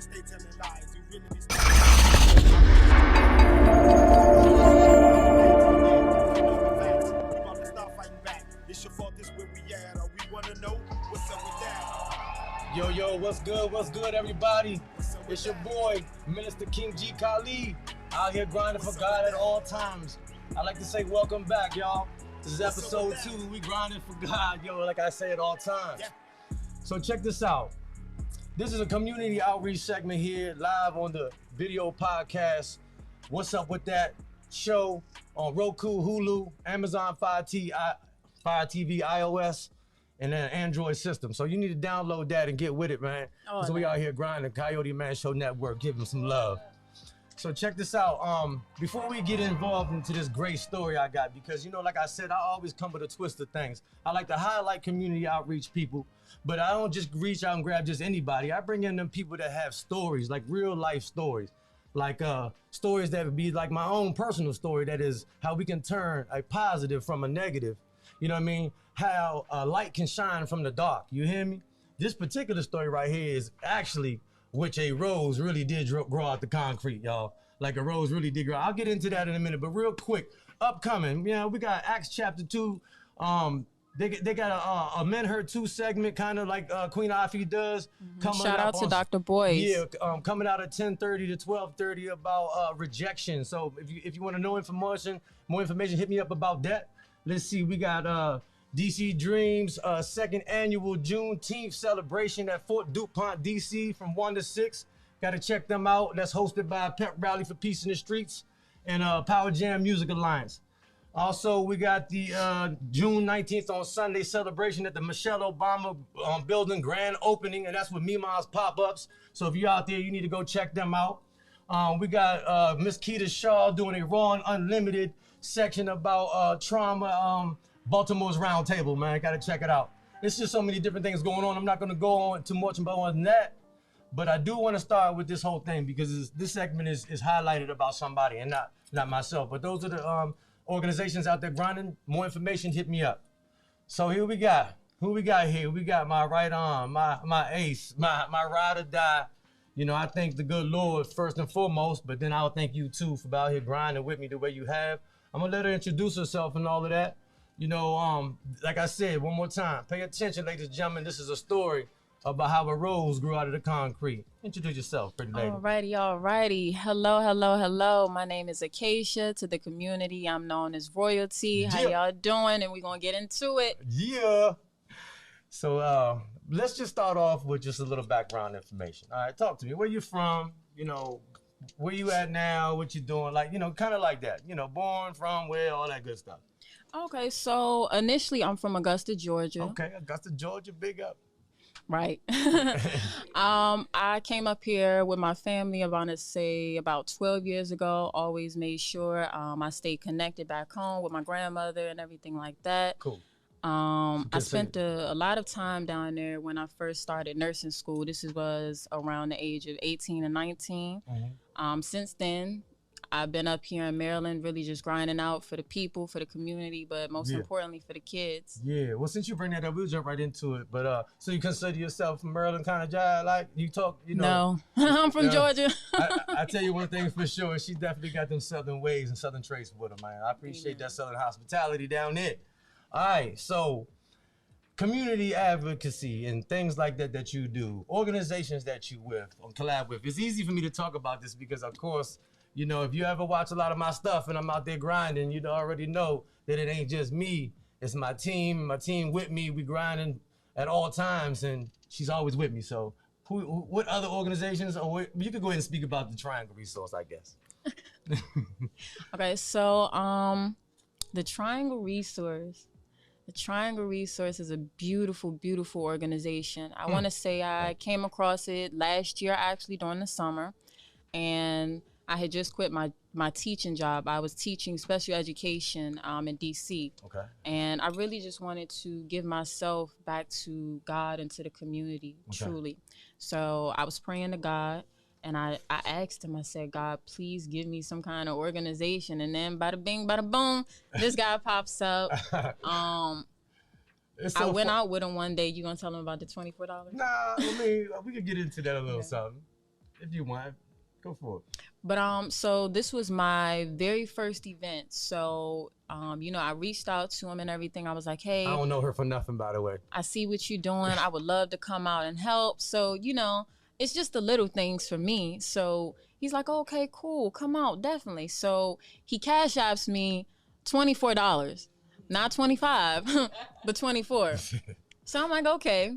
stay telling lies. You really be about to start fighting back. It's your fault, this where we at. Or we wanna know what's up with that. Yo, what's good, everybody? It's your boy, Minister King G. Khalid, out here grinding for God at all times. I like to say welcome back, y'all. This is episode 2. We grinding for God, like I say at all times. So check this out. This is a community outreach segment here, live on the video podcast. What's Up With That show on Roku, Hulu, Amazon Fire TV, iOS, and then Android system. So you need to download that and get with it, man. So we out here grinding. Coyote Man Show Network, give them some love. So check this out. Before we get involved into this great story I got, because like I said, I always come with a twist of things. I like to highlight community outreach people, but I don't just reach out and grab just anybody. I bring in them people that have stories, like real life stories, like stories that would be like my own personal story. That is how we can turn a positive from a negative. You know what I mean? How a light can shine from the dark. You hear me? This particular story right here is actually which a rose really did grow out the concrete, y'all. Like a rose really did grow. I'll get into that in a minute, but real quick, upcoming, we got Acts chapter 2. They got a Men Hurt 2 segment, kind of like Queen Ify does. Shout out to Dr. Boyce. Yeah, coming out at 10:30 to 12:30 about rejection. So if you want to know more information, hit me up about that. Let's see, we got DC Dreams, second annual Juneteenth celebration at Fort DuPont, DC from 1 to 6. Got to check them out. That's hosted by Pep Rally for Peace in the Streets and Power Jam Music Alliance. Also, we got the June 19th on Sunday celebration at the Michelle Obama building grand opening, and that's with Mima's Pop-Ups. So if you're out there, you need to go check them out. We got Miss Keita Shaw doing a Raw and Unlimited section about trauma, Baltimore's Roundtable, man. Got to check it out. There's just so many different things going on. I'm not going to go on too much about that, but I do want to start with this whole thing because this segment is highlighted about somebody and not myself. But those are the organizations out there grinding. More information, hit me up. So here we got. Who we got here? We got my right arm, my ace, my ride or die. I thank the good Lord first and foremost, but then I'll thank you too for out here grinding with me the way you have. I'm going to let her introduce herself and all of that. Like I said, one more time, pay attention, ladies and gentlemen. This is a story about how a rose grew out of the concrete. Introduce yourself, pretty lady. Alrighty. Hello. My name is Acacia. To the community, I'm known as Royalty. How y'all doing? And we're going to get into it. Yeah. So let's just start off with just a little background information. All right, talk to me. Where you from? Where you at now? What you doing? Like, kind of like that. Born, from, where, all that good stuff. Okay, so initially I'm from Augusta, Georgia. Okay, Augusta, Georgia, big up. Right. I came up here with my family, I want to say about 12 years ago. Always made sure I stayed connected back home with my grandmother and everything like that. Cool. I spent a lot of time down there when I first started nursing school. This was around the age of 18 and 19. Mm-hmm. Since then, I've been up here in Maryland, really just grinding out for the people, for the community, but most importantly for the kids. Yeah, well, since you bring that up, we'll jump right into it. But so you consider yourself from Maryland kind of jive, like you talk, No, I'm from Georgia. I tell you one thing for sure, she definitely got them southern ways and southern traits with her, man. I appreciate that southern hospitality down there. All right, so community advocacy and things like that you do, organizations that you with or collab with. It's easy for me to talk about this because, of course, if you ever watch a lot of my stuff and I'm out there grinding, you already know that it ain't just me. It's my team with me. We grinding at all times, and she's always with me. So what other organizations, or you could go ahead and speak about the Triangle Resource, I guess. Okay, so the Triangle Resource is a beautiful, beautiful organization. I want to say I came across it last year, actually, during the summer, and I had just quit my teaching job. I was teaching special education in DC. Okay. And I really just wanted to give myself back to God and to the community, truly. So I was praying to God, and I asked him, I said, God, please give me some kind of organization. And then bada bing, bada boom, this guy pops up. I went out with him one day. You gonna tell him about the $24? Nah, we could get into that a little something. if you want, go for it. But so this was my very first event. So I reached out to him and everything. I was like, I hey, don't know her for nothing, by the way. I see what you're doing. I would love to come out and help. So, it's just the little things for me. So he's like, okay, cool, come out, definitely. So he cash apps me $24, not 25, but 24. So I'm like, okay.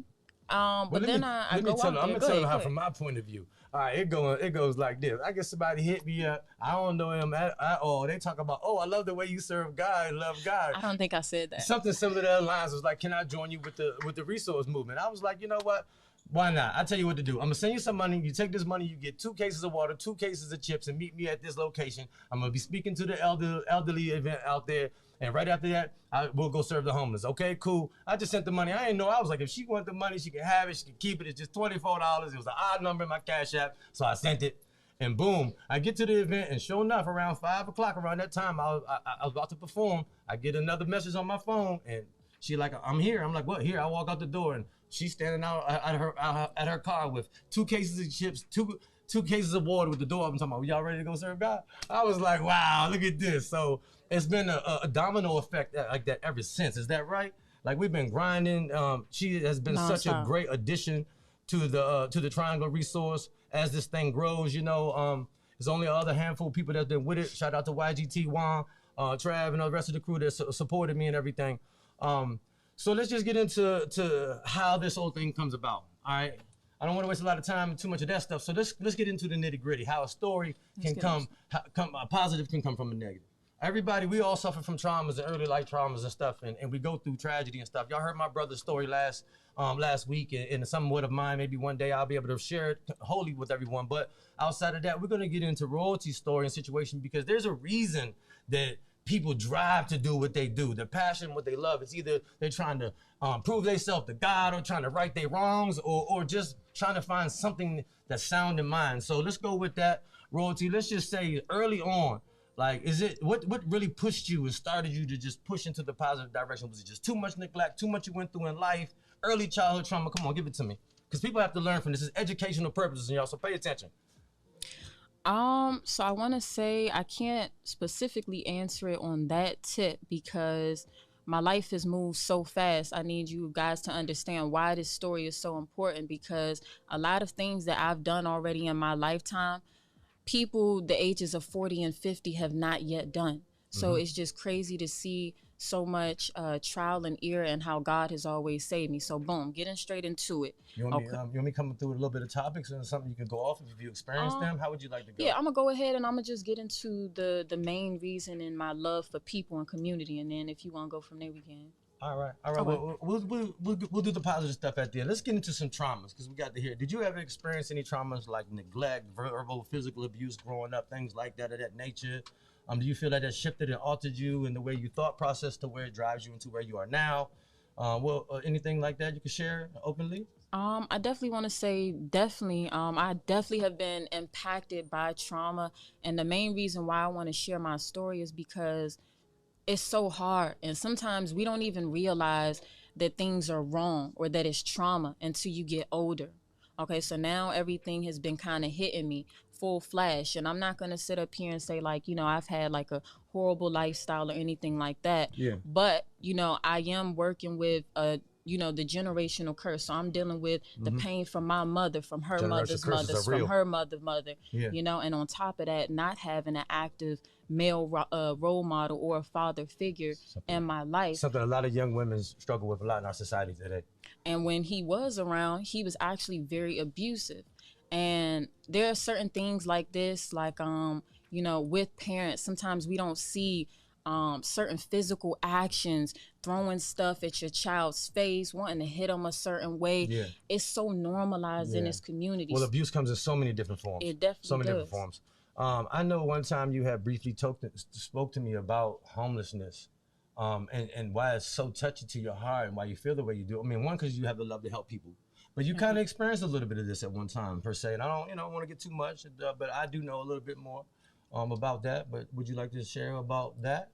But then I go out there. I'm gonna tell her how from my point of view. All right, it goes like this. I guess somebody hit me up. I don't know him at all. They talk about, oh, I love the way you serve God, love God. I don't think I said that. Something similar to the lines was like, can I join you with the resource movement? I was like, you know what? Why not? I tell you what to do. I'm gonna send you some money. You take this money, you get 2 cases of water, 2 cases of chips, and meet me at this location. I'm gonna be speaking to the elderly event out there. And right after that, we'll go serve the homeless. Okay, cool. I just sent the money. I didn't know. I was like, if she want the money, she can have it. She can keep it. It's just $24. It was an odd number in my Cash App, so I sent it. And boom, I get to the event, and sure enough, around 5 o'clock, around that time, I was about to perform. I get another message on my phone, and she like, I'm here. I'm like, what? Here. I walk out the door, and she's standing out at her car with 2 cases of chips, two cases of water with the door. I'm talking about, y'all ready to go serve God? I was like, wow, look at this. So it's been a domino effect like that ever since. Is that right? Like we've been grinding. She has been such a great addition to the Triangle Resource as this thing grows. There's only other handful of people that's been with it. Shout out to YGT, Juan, Trav, and the rest of the crew that supported me and everything. So let's just get into how this whole thing comes about. All right. I don't want to waste a lot of time and too much of that stuff. So let's get into the nitty gritty. How a story can a positive can come from a negative. Everybody, we all suffer from traumas and early life traumas and stuff, and we go through tragedy and stuff. Y'all heard my brother's story last week, and somewhat of mine. Maybe one day I'll be able to share it wholly with everyone. But outside of that, we're gonna get into royalty's story and situation because there's a reason that people drive to do what they do. Their passion, what they love. It's either they're trying to prove themselves to God, or trying to right their wrongs, or just trying to find something that's sound in mind. So let's go with that. Royalty, let's just say early on, like, is it what really pushed you and started you to just push into the positive direction? Was it just too much neglect, too much you went through in life, early childhood trauma? Come on, give it to me. Because people have to learn from this. It's educational purposes, and y'all, so pay attention. So I want to say I can't specifically answer it on that tip because my life has moved so fast. I need you guys to understand why this story is so important, because a lot of things that I've done already in my lifetime, people the ages of 40 and 50 have not yet done. So it's just crazy to see so much trial and error and how God has always saved me. So boom, getting straight into it. You want me coming through with a little bit of topics and something you can go off if you experience them? How would you like to go? Yeah, I'm gonna go ahead and I'm gonna just get into the main reason and my love for people and community, and then if you want to go from there, we can. All right. We'll do the positive stuff at the end. Let's get into some traumas because we got to hear. Did you ever experience any traumas like neglect, verbal, physical abuse growing up, things like that of that nature? Do you feel that shifted and altered you in the way you thought process to where it drives you into where you are now? Anything like that you can share openly? I definitely want to say I definitely have been impacted by trauma, and the main reason why I want to share my story is because it's so hard, and sometimes we don't even realize that things are wrong or that it's trauma until you get older. Okay, so now everything has been kind of hitting me full flash, and I'm not going to sit up here and say like, I've had like a horrible lifestyle or anything like that. Yeah. But, I am working with the generational curse. So I'm dealing with the pain from my mother, from her mother's mother, from her mother, and on top of that, not having an active male role model or a father figure in my life. Something a lot of young women struggle with a lot in our society today. And when he was around, he was actually very abusive. And there are certain things like this, like, with parents, sometimes we don't see certain physical actions, throwing stuff at your child's face, wanting to hit them a certain way. Yeah. It's so normalized in this community. Well, abuse comes in so many different forms. It definitely so many different forms. I know one time you had briefly spoke to me about homelessness and why it's so touchy to your heart and why you feel the way you do. I mean, one, because you have the love to help people. But you kind of experienced a little bit of this at one time, per se. And I don't, want to get too much, but I do know a little bit more about that. But would you like to share about that?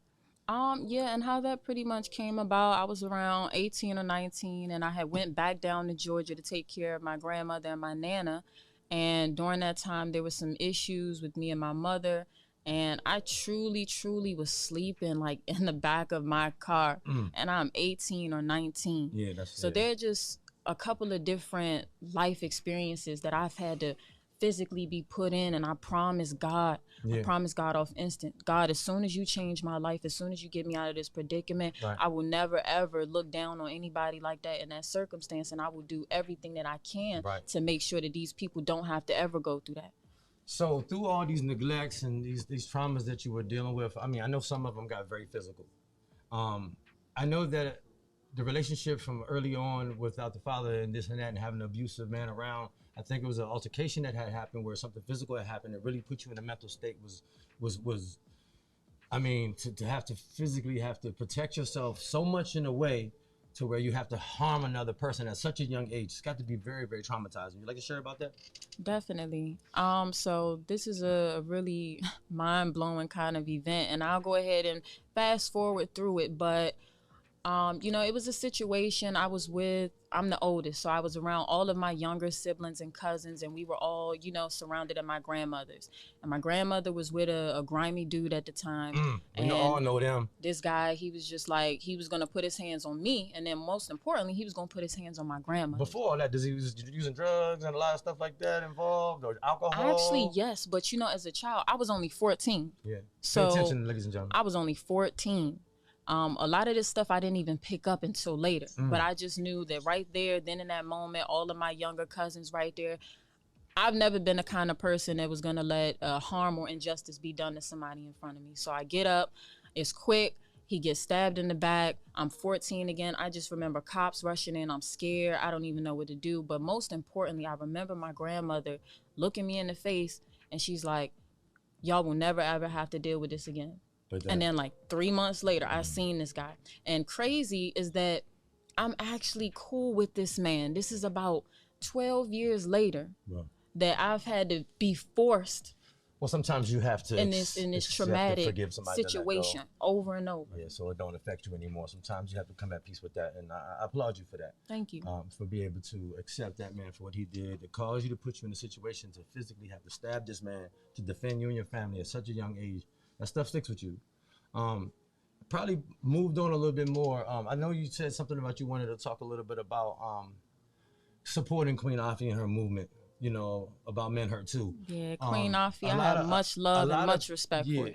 Yeah, and how that pretty much came about. I was around 18 or 19, and I had went back down to Georgia to take care of my grandmother and my nana. And during that time, there was some issues with me and my mother. And I truly, truly was sleeping like in the back of my car. And I'm 18 or 19. Yeah, that's so there are just a couple of different life experiences that I've had to physically be put in. And I promise God, I promise God off instant, God, as soon as you change my life, as soon as you get me out of this predicament, I will never, ever look down on anybody like that in that circumstance. And I will do everything that I can to make sure that these people don't have to ever go through that. So through all these neglects and these traumas that you were dealing with, I mean, I know some of them got very physical. I know that the relationship from early on without the father and this and that and having an abusive man around, I think it was an altercation that had happened where something physical had happened that really put you in a mental state was I mean, to have to physically have to protect yourself so much in a way to where you have to harm another person at such a young age. It's got to be very, very traumatizing. You'd like to share about that? Definitely. So this is a really mind-blowing kind of event, and I'll go ahead and fast forward through it. But it was a situation I was with. I'm the oldest, so I was around all of my younger siblings and cousins, and we were all, surrounded at my grandmother's. And my grandmother was with a grimy dude at the time. We all know them. This guy, he was just like, he was going to put his hands on me, and then most importantly, he was going to put his hands on my grandmother. Before all that, he was using drugs and a lot of stuff like that involved, or alcohol? Actually, yes, but as a child, I was only 14. Yeah. So pay attention, ladies and gentlemen. I was only 14. A lot of this stuff I didn't even pick up until later, but I just knew that right there, then in that moment, all of my younger cousins right there, I've never been the kind of person that was going to let harm or injustice be done to somebody in front of me. So I get up, it's quick, he gets stabbed in the back, I'm 14 again, I just remember cops rushing in, I'm scared, I don't even know what to do, but most importantly, I remember my grandmother looking me in the face, and she's like, y'all will never ever have to deal with this again. And then like 3 months later, I seen this guy. And crazy is that I'm actually cool with this man. This is about 12 years later that I've had to be forced. Well, sometimes you have to in this traumatic situation over and over. Yeah, so it don't affect you anymore. Sometimes you have to come at peace with that, and I applaud you for that. Thank you. For being able to accept that man for what he did, to cause you to put you in a situation to physically have to stab this man to defend you and your family at such a young age. That stuff sticks with you. Probably moved on a little bit more. I know you said something about you wanted to talk a little bit about supporting Queen Afi and her movement, about Men Hurt Too. Yeah, Queen Afi, I have much love and much respect for you.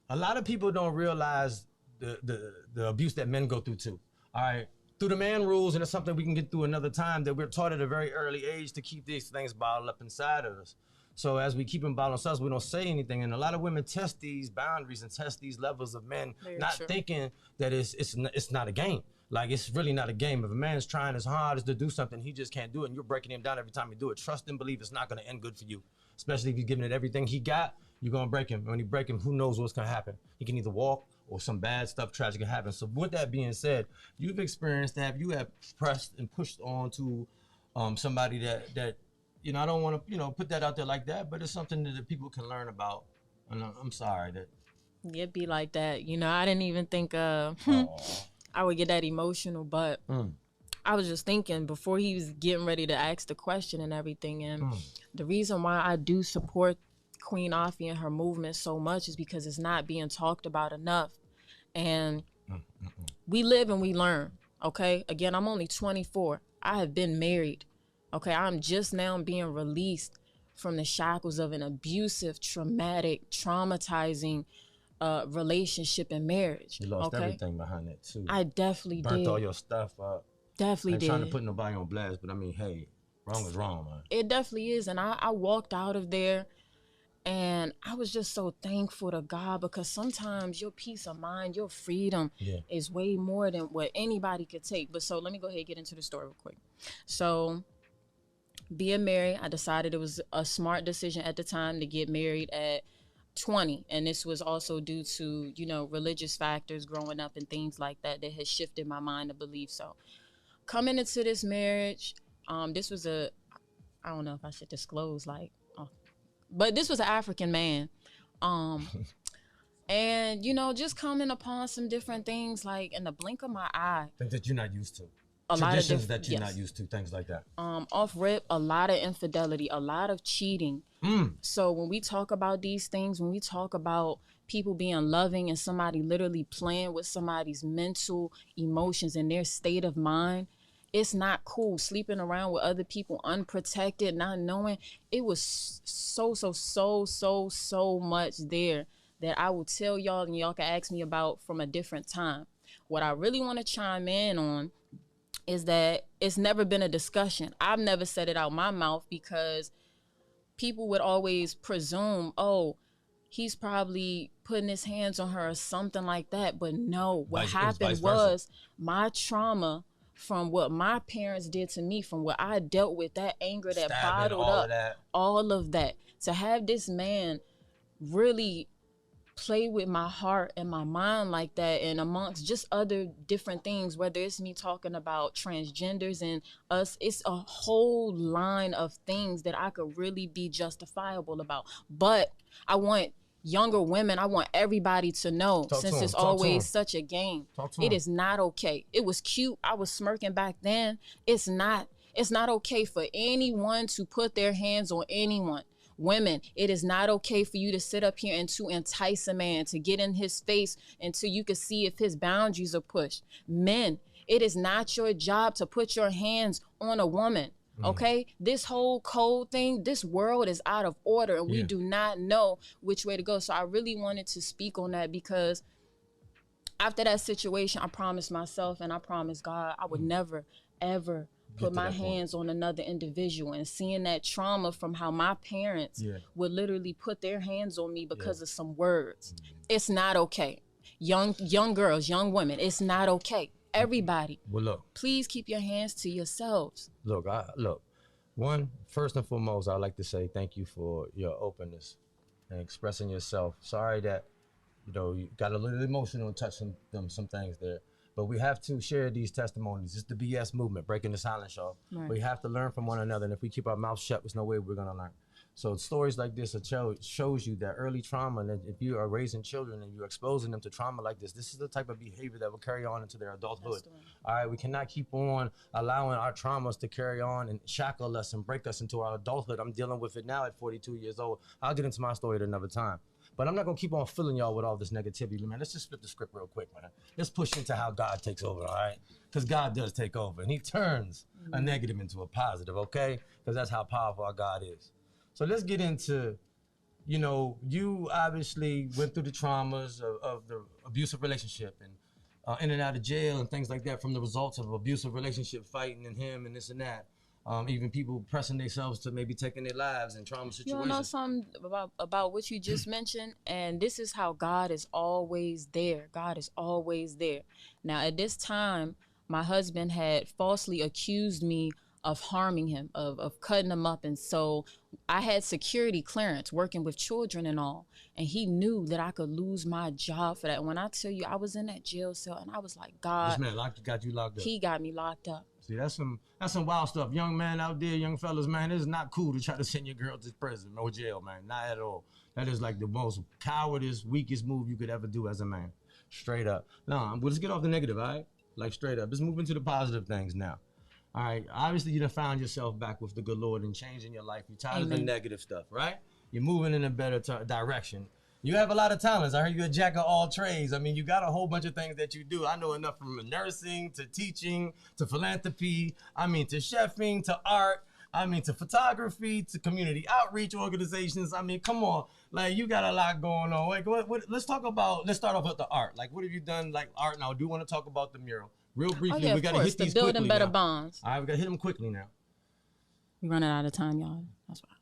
A lot of people don't realize the abuse that men go through too. All right. Through the man rules, and it's something we can get through another time, that we're taught at a very early age to keep these things bottled up inside of us. So as we keep them bottled ourselves, we don't say anything. And a lot of women test these boundaries and test these levels of men, thinking that it's not a game. Like, it's really not a game. If a man's trying as hard as to do something, he just can't do it, and you're breaking him down every time you do it. Trust and believe it's not going to end good for you, especially if you're giving it everything he got. You're going to break him. When you break him, who knows what's going to happen? He can either walk or some bad stuff, tragic can happen. So with that being said, you've experienced that. You have pressed and pushed on to somebody that I don't want to, put that out there like that, but it's something that people can learn about. And I'm sorry that. It'd be like that. I didn't even think I would get that emotional, but I was just thinking before he was getting ready to ask the question and everything. And the reason why I do support Queen Afi and her movement so much is because it's not being talked about enough. And we live and we learn, okay? Again, I'm only 24. I have been married. Okay, I'm just now being released from the shackles of an abusive, traumatic, traumatizing relationship and marriage. You lost everything behind that too. I definitely did. Burnt all your stuff up. Definitely did. Trying to put nobody on blast, but I mean, hey, wrong is wrong, man. It definitely is, and I walked out of there, and I was just so thankful to God, because sometimes your peace of mind, your freedom is way more than what anybody could take. But so let me go ahead and get into the story real quick. So being married, I decided it was a smart decision at the time to get married at 20. And this was also due to, religious factors growing up and things like that that has shifted my mind to believe so. Coming into this marriage, this was I don't know if I should disclose, but this was an African man. And, just coming upon some different things, like in the blink of my eye. Things that you're not used to. a lot of traditions different, that you're not used to, things like that. Off rip, a lot of infidelity, a lot of cheating. So when we talk about these things, when we talk about people being loving and somebody literally playing with somebody's mental emotions and their state of mind, it's not cool. Sleeping around with other people unprotected, not knowing. It was so much there that I will tell y'all, and y'all can ask me about from a different time. What I really want to chime in on is that it's never been a discussion. I've never said it out my mouth because people would always presume, oh, he's probably putting his hands on her or something like that. But no, what happened was my trauma from what my parents did to me, from what I dealt with, that anger that bottled up, all of that. To have this man really play with my heart and my mind like that, and amongst just other different things, whether it's me talking about transgenders and us, it's a whole line of things that I could really be justifiable about. But I want younger women, I want everybody to know, since it's always such a game, it is not okay. It was cute, I was smirking back then. It's not okay for anyone to put their hands on anyone. Women, it is not okay for you to sit up here and to entice a man, to get in his face until you can see if his boundaries are pushed. Men, it is not your job to put your hands on a woman. Okay, this whole code thing, this world is out of order, and we do not know which way to go. So I really wanted to speak on that, because after that situation, I promised myself and I promised God I would never, ever put my hands on another individual. And seeing that trauma from how my parents would literally put their hands on me because of some words. It's not okay. Young girls, young women, it's not okay. Everybody, well, look, please keep your hands to yourselves. Look, first and foremost, I'd like to say thank you for your openness and expressing yourself. Sorry that, you got a little emotional touching some things there. But we have to share these testimonies. It's the BS movement, breaking the silence, y'all. Right. We have to learn from one another, and if we keep our mouths shut, there's no way we're gonna learn. So stories like this shows you that early trauma, and if you are raising children and you're exposing them to trauma like this is the type of behavior that will carry on into their adulthood. All right, we cannot keep on allowing our traumas to carry on and shackle us and break us into our adulthood. I'm dealing with it now at 42 years old. I'll get into my story at another time. But I'm not gonna keep on filling y'all with all this negativity, man. Let's just flip the script real quick, man. Let's push into how God takes over, all right? Because God does take over, and he turns a negative into a positive, okay? Because that's how powerful our God is. So let's get into, you obviously went through the traumas of the abusive relationship and in and out of jail and things like that from the results of abusive relationship, fighting and him and this and that. Even people pressing themselves to maybe taking their lives in trauma situations. You know something about what you just mentioned? And this is how God is always there. God is always there. Now, at this time, my husband had falsely accused me of harming him, of cutting him up. And so I had security clearance working with children and all. And he knew that I could lose my job for that. When I tell you, I was in that jail cell and I was like, God. This man got you locked up. He got me locked up. See, that's some wild stuff. Young man out there, young fellas, man, it is not cool to try to send your girl to prison or jail, man. Not at all. That is like the most cowardice, weakest move you could ever do as a man. Straight up. No, let's get off the negative, all right? Like straight up. Let's move into the positive things now. All right, obviously you done found yourself back with the good Lord and changing your life. You're tired of the negative stuff, right? You're moving in a better direction. You have a lot of talents. I heard you're a jack of all trades. I mean, you got a whole bunch of things that you do. I know enough from nursing to teaching to philanthropy. I mean, to chefing, to art. I mean, to photography, to community outreach organizations. I mean, come on. Like, you got a lot going on. Like, let's start off with the art. Like, what have you done, like, art? Now, I do want to talk about the mural. Real briefly, we got to hit these quickly building better bonds. All right, we got to hit them quickly now. We're running out of time, y'all. That's why.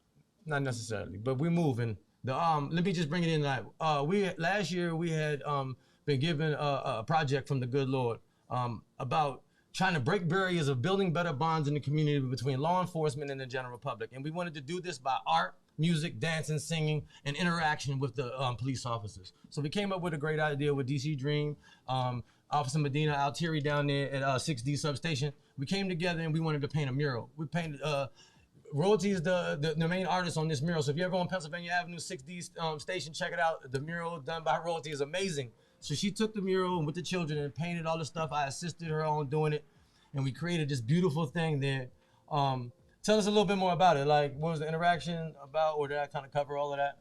Not necessarily, but we're moving. Let me just bring it in. Like, last year we had been given a project from the good Lord about trying to break barriers of building better bonds in the community between law enforcement and the general public. And we wanted to do this by art, music, dancing, singing, and interaction with the police officers. So we came up with a great idea with DC Dream, Officer Medina Altieri down there at 6D Substation. We came together and we wanted to paint a mural. We painted, Royalty is the main artist on this mural. So if you're ever on Pennsylvania Avenue 6D station, check it out. The mural done by Royalty is amazing. So she took the mural with the children and painted all the stuff. I assisted her on doing it. and we created this beautiful thing there. Tell us a little bit more about it. Like, what was the interaction about, or did I kind of cover all of that?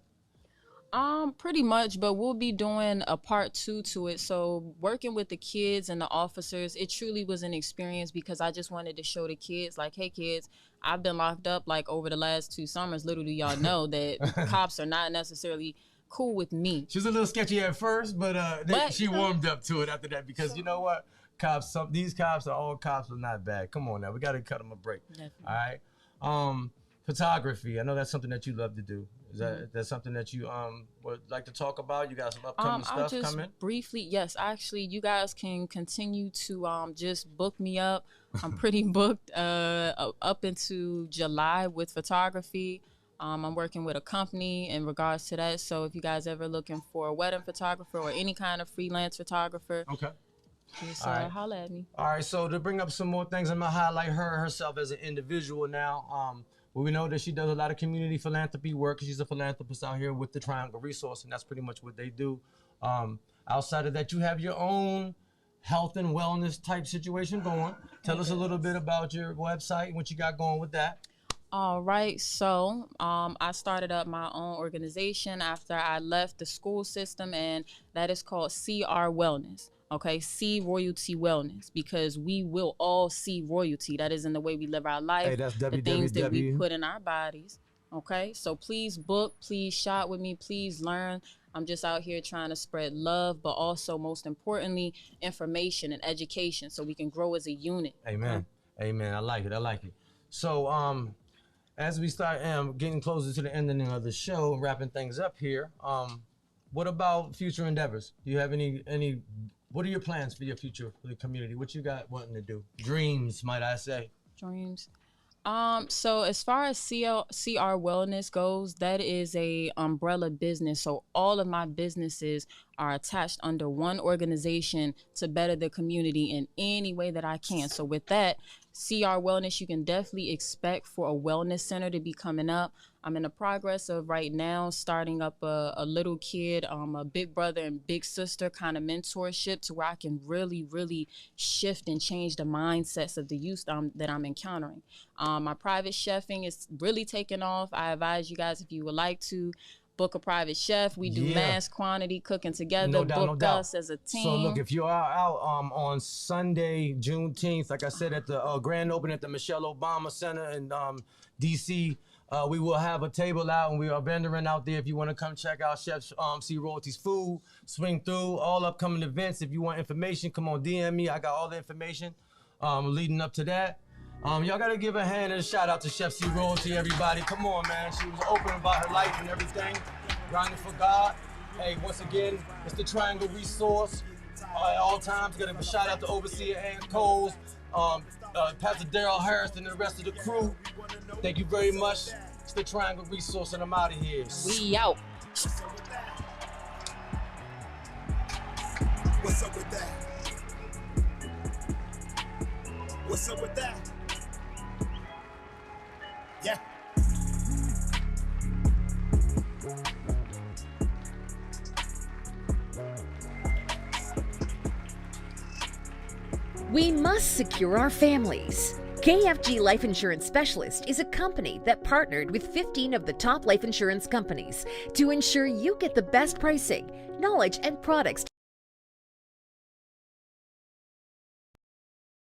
Pretty much, but we'll be doing a part 2 to it. So working with the kids and the officers, it truly was an experience because I just wanted to show the kids, like, hey kids, I've been locked up like over the last 2 summers. Little do y'all know that cops are not necessarily cool with me. She was a little sketchy at first, but she warmed up to it after that because you know what? These cops are not bad. Come on now, we got to cut them a break. Definitely. All right. Photography. I know that's something that you love to do. Is that something that you would like to talk about? You got some upcoming stuff coming? Briefly, yes. Actually, you guys can continue to just book me up. I'm pretty booked up into July with photography. I'm working with a company in regards to that. So if you guys ever looking for a wedding photographer or any kind of freelance photographer, okay, just holla at me. All right. So to bring up some more things, I'm gonna highlight herself as an individual now. Well, we know that she does a lot of community philanthropy work. She's a philanthropist out here with the Triangle Resource, and that's pretty much what they do. Outside of that, you have your own health and wellness type situation going. Tell us a little bit about your website and what you got going with that. All right, so I started up my own organization after I left the school system, and that is called CR Wellness. Okay, see royalty wellness, because we will all see royalty. That is in the way we live our life, hey, that's the www. things that we put in our bodies. Okay, so please book, please shop with me, please learn. I'm just out here trying to spread love, but also most importantly, information and education so we can grow as a unit. Amen. Amen. I like it. So as we start getting closer to the ending of the show, wrapping things up here, what about future endeavors? Do you have any what are your plans for your future for the community? What you got wanting to do? Dreams, might I say? Dreams. So as far as CR Wellness goes, that is a umbrella business. So all of my businesses are attached under one organization to better the community in any way that I can. So with that, CR Wellness, you can definitely expect for a wellness center to be coming up. I'm in the progress of right now starting up a little kid, a big brother and big sister kind of mentorship to where I can really, really shift and change the mindsets of the youth that I'm encountering. My private chefing is really taking off. I advise you guys, if you would like to book a private chef, we do mass quantity cooking together. No doubt. Us as a team. So look, if you are out on Sunday, Juneteenth, like I said, at the grand opening at the Michelle Obama Center in DC, we will have a table out and we are vendoring out there. If you want to come check out Chef C. Royalty's food, swing through all upcoming events. If you want information, come on, DM me. I got all the information leading up to that. Y'all gotta give a hand and a shout out to Chef C. Royalty, everybody. Come on, man. She was open about her life and everything, grinding for God. Hey, once again, it's the Triangle Resource. At all times, gotta give a shout out to Overseer Ann Coles, Pastor Daryl Harris, and the rest of the crew. Thank you very much. It's the Triangle Resource, and I'm out of here. We out. What's up with that? What's up with that? Yeah. We must secure our families. KFG Life Insurance Specialist is a company that partnered with 15 of the top life insurance companies to ensure you get the best pricing, knowledge, and products.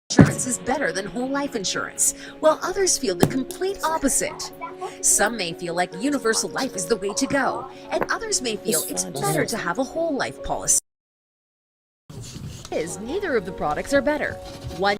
Insurance is better than whole life insurance, while others feel the complete opposite. Some may feel like universal life is the way to go, and others may feel it's better to have a whole life policy. Neither of the products are better. One